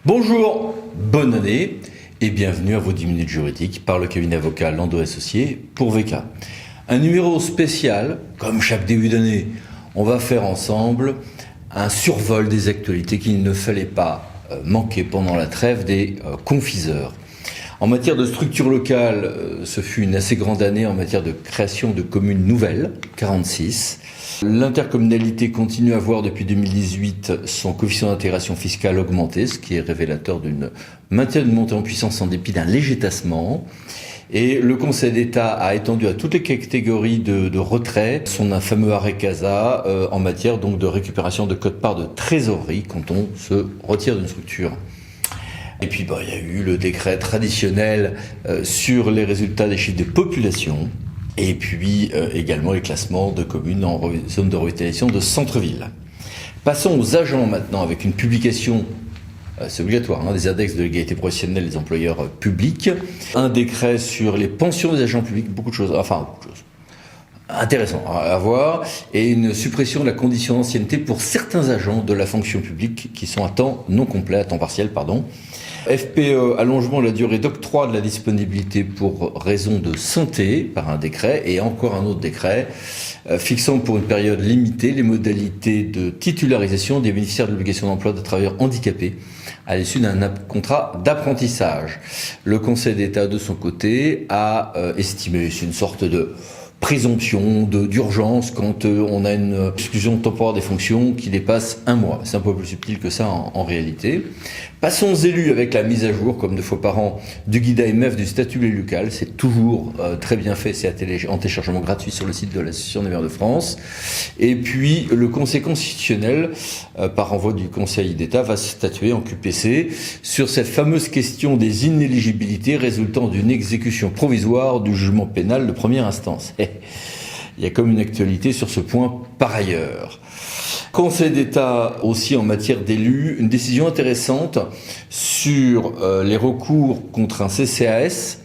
Bonjour, bonne année et bienvenue à vos 10 minutes juridiques par le cabinet avocat Landau Associés pour VK. Un numéro spécial, comme chaque début d'année, on va faire ensemble un survol des actualités qu'il ne fallait pas manquer pendant la trêve des confiseurs. En matière de structure locale, ce fut une assez grande année en matière de création de communes nouvelles, 46. L'intercommunalité continue à voir depuis 2018 son coefficient d'intégration fiscale augmenter, ce qui est révélateur d'une maintien de montée en puissance en dépit d'un léger tassement. Et le Conseil d'État a étendu à toutes les catégories de retrait son fameux arrêt CASA en matière donc de récupération de quote-part de trésorerie quand on se retire d'une structure. Et puis il y a eu le décret traditionnel sur les résultats des chiffres de population. Et puis également les classements de communes en zone de revitalisation de centre-ville. Passons aux agents maintenant avec une publication, c'est obligatoire, des index de l'égalité professionnelle des employeurs publics. Un décret sur les pensions des agents publics, beaucoup de choses intéressant à voir, et une suppression de la condition d'ancienneté pour certains agents de la fonction publique qui sont à temps non complet, à temps partiel, FPE, allongement de la durée d'octroi de la disponibilité pour raison de santé par un décret, et encore un autre décret fixant pour une période limitée les modalités de titularisation des bénéficiaires de l'obligation d'emploi de travailleurs handicapés à l'issue d'un contrat d'apprentissage. Le Conseil d'État, de son côté, a estimé, c'est une sorte de présomption d'urgence quand on a une exclusion temporaire des fonctions qui dépasse un mois. C'est un peu plus subtil que ça en réalité. Passons aux élus avec la mise à jour, comme 2 fois par an, du guide AMF du statut de l'élu local. C'est toujours très bien fait, c'est en téléchargement gratuit sur le site de l'Association des maires de France. Et puis le Conseil constitutionnel, par renvoi du Conseil d'État, va statuer en QPC sur cette fameuse question des inéligibilités résultant d'une exécution provisoire du jugement pénal de première instance. Il y a comme une actualité sur ce point par ailleurs. Conseil d'État aussi en matière d'élus, une décision intéressante sur les recours contre un CCAS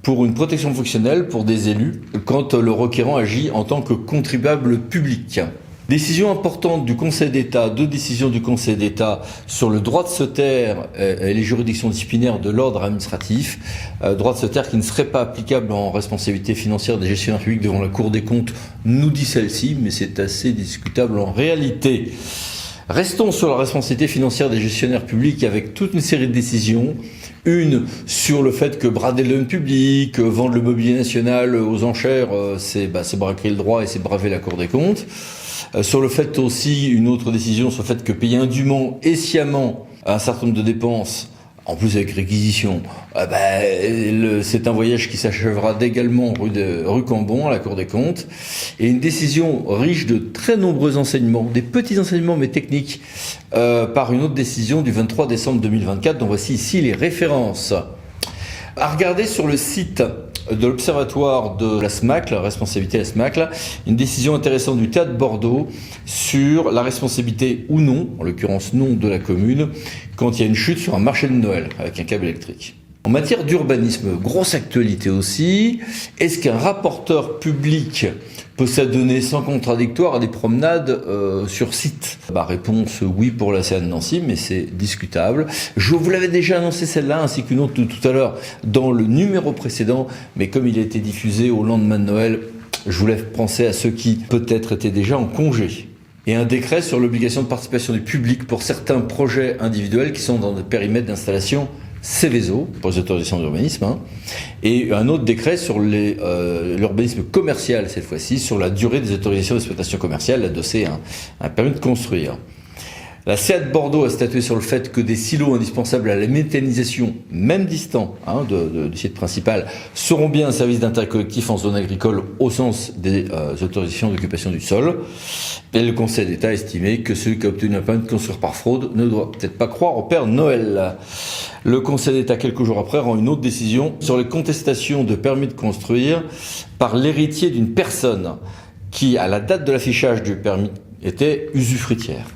pour une protection fonctionnelle pour des élus quand le requérant agit en tant que contribuable public. Décision importante du Conseil d'État, 2 décisions du Conseil d'État sur le droit de se taire et les juridictions disciplinaires de l'ordre administratif. Droit de se taire qui ne serait pas applicable en responsabilité financière des gestionnaires publics devant la Cour des comptes, nous dit celle-ci, mais c'est assez discutable en réalité. Restons sur la responsabilité financière des gestionnaires publics avec toute une série de décisions. Une sur le fait que brader le domaine public, vendre le mobilier national aux enchères, c'est braquer le droit et c'est braver la Cour des comptes. Sur le fait aussi, une autre décision sur le fait que payer indûment et sciemment un certain nombre de dépenses, en plus avec réquisition, c'est un voyage qui s'achèvera également rue Cambon à la Cour des comptes. Et une décision riche de très nombreux enseignements, des petits enseignements mais techniques, par une autre décision du 23 décembre 2024, dont voici ici les références. À regarder sur le site de l'Observatoire de la SMAC, la responsabilité de la SMAC, une décision intéressante du Théâtre Bordeaux sur la responsabilité ou non, en l'occurrence non de la commune, quand il y a une chute sur un marché de Noël avec un câble électrique. En matière d'urbanisme, grosse actualité aussi, est-ce qu'un rapporteur public peut s'adonner sans contradictoire à des promenades sur site? Réponse oui pour la CA de Nancy, mais c'est discutable. Je vous l'avais déjà annoncé celle-là, ainsi qu'une autre tout à l'heure dans le numéro précédent, mais comme il a été diffusé au lendemain de Noël, je voulais penser à ceux qui peut-être étaient déjà en congé. Et un décret sur l'obligation de participation du public pour certains projets individuels qui sont dans des périmètres d'installation Céveso, pour les autorisations d'urbanisme, et un autre décret sur l'urbanisme commercial, cette fois-ci, sur la durée des autorisations d'exploitation commerciale adossées à un permis de construire. La CA de Bordeaux a statué sur le fait que des silos indispensables à la méthanisation, même distants du site principal, seront bien un service d'intérêt collectif en zone agricole au sens des autorisations d'occupation du sol. Et le Conseil d'État a estimé que celui qui a obtenu un permis de construire par fraude ne doit peut-être pas croire au Père Noël. Le Conseil d'État, quelques jours après, rend une autre décision sur les contestations de permis de construire par l'héritier d'une personne qui, à la date de l'affichage du permis, était usufruitière.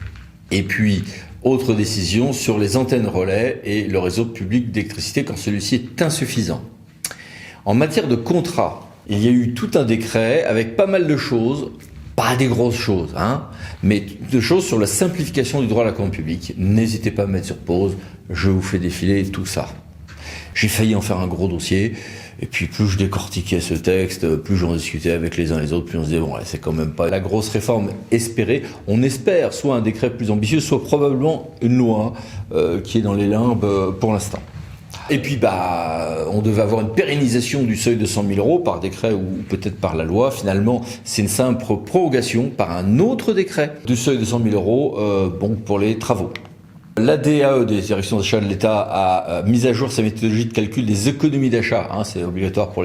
Et puis, autre décision sur les antennes relais et le réseau public d'électricité quand celui-ci est insuffisant. En matière de contrat, il y a eu tout un décret avec pas mal de choses Pas des grosses choses, mais de choses sur la simplification du droit à la commande publique. N'hésitez pas à me mettre sur pause, je vous fais défiler tout ça. J'ai failli en faire un gros dossier, et puis plus je décortiquais ce texte, plus j'en discutais avec les uns et les autres, plus on se disait, bon, c'est quand même pas la grosse réforme espérée. On espère soit un décret plus ambitieux, soit probablement une loi qui est dans les limbes pour l'instant. Et puis, on devait avoir une pérennisation du seuil de 100 000 euros par décret ou peut-être par la loi. Finalement, c'est une simple prorogation par un autre décret du seuil de 100 000 euros pour les travaux. La DAE, des directions d'achat de l'État, a mis à jour sa méthodologie de calcul des économies d'achat. C'est obligatoire pour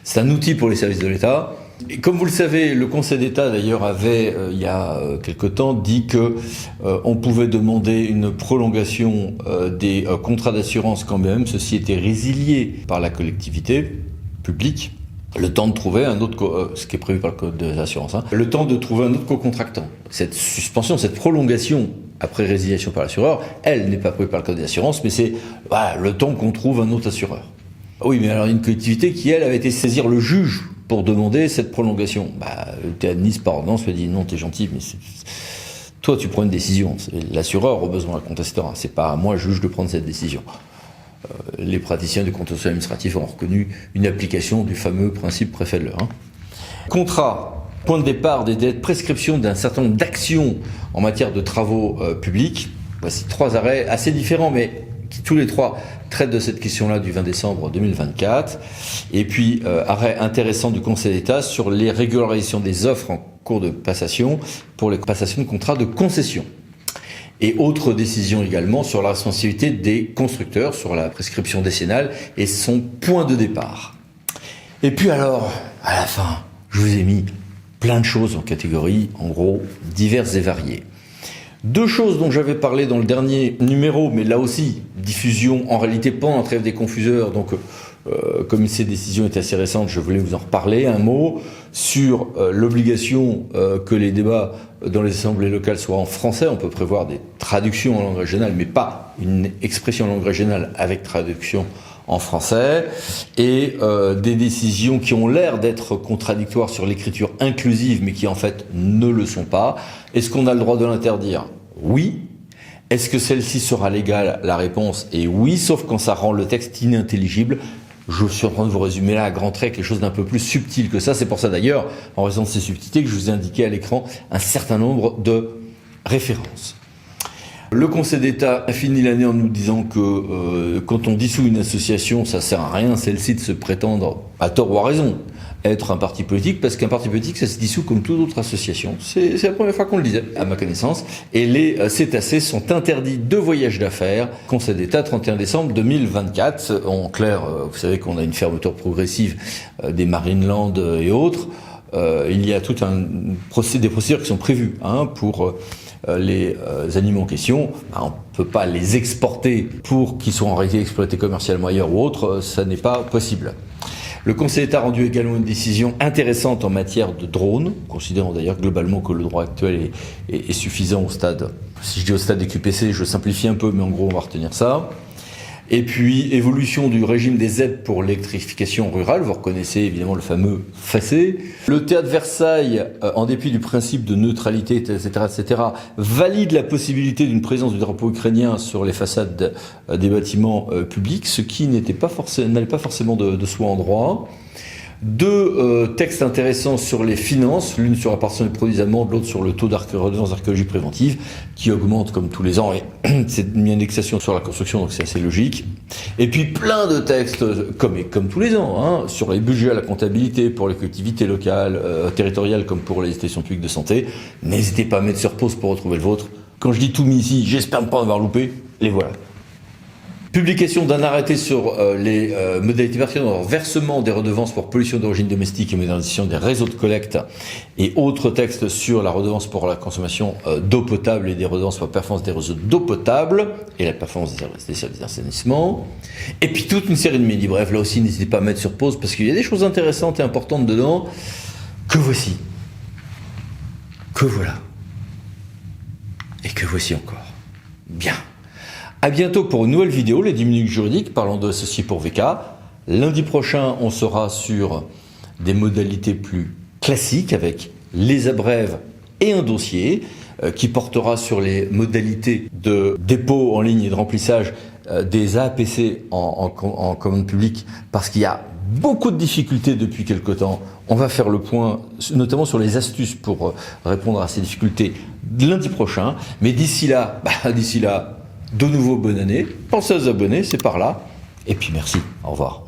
c'est un outil pour les services de l'État. Et comme vous le savez, le Conseil d'État d'ailleurs avait, il y a quelque temps, dit que on pouvait demander une prolongation des contrats d'assurance quand même, ceci était résilié par la collectivité publique. Le temps de trouver un autre, ce qui est prévu par le code de l'assurance, le temps de trouver un autre co-contractant. Cette suspension, cette prolongation après résiliation par l'assureur, elle n'est pas prévue par le code de l'assurance, mais c'est le temps qu'on trouve un autre assureur. Oui, mais alors une collectivité qui, elle, avait été saisir le juge pour demander cette prolongation. T'es admise par ordonnance, tu dis non, t'es gentil, mais toi tu prends une décision. L'assureur a besoin d'un contestant, c'est pas à moi, juge, de prendre cette décision. Les praticiens du contentieux administratif ont reconnu une application du fameux principe Préfet-Leur. Contrat, point de départ des délais de prescription d'un certain nombre d'actions en matière de travaux publics. Voici 3 arrêts assez différents, mais qui tous les 3 traitent de cette question-là du 20 décembre 2024. Et puis, arrêt intéressant du Conseil d'État sur les régularisations des offres en cours de passation pour les passations de contrats de concession. Et autre décision également sur la responsabilité des constructeurs, sur la prescription décennale et son point de départ. Et puis alors, à la fin, je vous ai mis plein de choses en catégories, en gros, diverses et variées. 2 choses dont j'avais parlé dans le dernier numéro, mais là aussi, diffusion en réalité pendant la trêve des confuseurs, donc comme ces décisions étaient assez récentes, je voulais vous en reparler. Un mot sur l'obligation que les débats dans les assemblées locales soient en français. On peut prévoir des traductions en langue régionale, mais pas une expression en langue régionale avec traduction en français. Et des décisions qui ont l'air d'être contradictoires sur l'écriture inclusive, mais qui en fait ne le sont pas. Est-ce qu'on a le droit de l'interdire ? Oui. Est-ce que celle-ci sera légale ? La réponse est oui, sauf quand ça rend le texte inintelligible. Je suis en train de vous résumer là à grands traits quelque chose d'un peu plus subtil que ça. C'est pour ça d'ailleurs, en raison de ces subtilités, que je vous ai indiqué à l'écran un certain nombre de références. Le Conseil d'État a fini l'année en nous disant que quand on dissout une association, ça sert à rien, celle-ci, de se prétendre, à tort ou à raison, être un parti politique, parce qu'un parti politique, ça se dissout comme toute autre association. C'est la première fois qu'on le disait, à ma connaissance. Et les cétacés sont interdits de voyage d'affaires. Conseil d'État, 31 décembre 2024. En clair, vous savez qu'on a une fermeture progressive des Marineland et autres. Il y a tout des procédures qui sont prévues pour les animaux en question. On ne peut pas les exporter pour qu'ils soient en réalité exploités commercialement ailleurs ou autre, ça n'est pas possible. Le Conseil d'État a rendu également une décision intéressante en matière de drones, considérant d'ailleurs globalement que le droit actuel est suffisant au stade, si je dis au stade des QPC, je simplifie un peu, mais en gros on va retenir ça. Et puis, évolution du régime des aides pour l'électrification rurale. Vous reconnaissez évidemment le fameux FACÉ. Le théâtre Versailles, en dépit du principe de neutralité, etc., valide la possibilité d'une présence du drapeau ukrainien sur les façades des bâtiments publics, ce qui n'allait pas forcément de soi en droit. 2 textes intéressants sur les finances, l'une sur la partition des produits amendes, l'autre sur le taux de redevance d'archéologie préventive, qui augmente comme tous les ans, et c'est une indexation sur la construction, donc c'est assez logique. Et puis plein de textes, comme tous les ans, sur les budgets à la comptabilité pour les collectivités locales, territoriales, comme pour les stations publiques de santé. N'hésitez pas à mettre sur pause pour retrouver le vôtre. Quand je dis tout mis ici, j'espère ne pas en avoir loupé, les voilà. Publication d'un arrêté sur les modalités pertinentes de versement des redevances pour pollution d'origine domestique et modernisation des réseaux de collecte, et autres textes sur la redevance pour la consommation d'eau potable et des redevances pour la performance des réseaux d'eau potable et la performance des services d'assainissement. Et puis toute une série de mini-brefs. Là aussi, n'hésitez pas à mettre sur pause parce qu'il y a des choses intéressantes et importantes dedans que voici, que voilà et que voici encore. Bien. À bientôt pour une nouvelle vidéo, les 10 minutes juridiques, parlant de associés pour VK. Lundi prochain, on sera sur des modalités plus classiques avec les abrèves et un dossier qui portera sur les modalités de dépôt en ligne et de remplissage des APC en commande publique, parce qu'il y a beaucoup de difficultés depuis quelque temps. On va faire le point, notamment sur les astuces pour répondre à ces difficultés lundi prochain. Mais d'ici là, de nouveau bonne année. Pensez aux abonnés, c'est par là. Et puis merci, au revoir.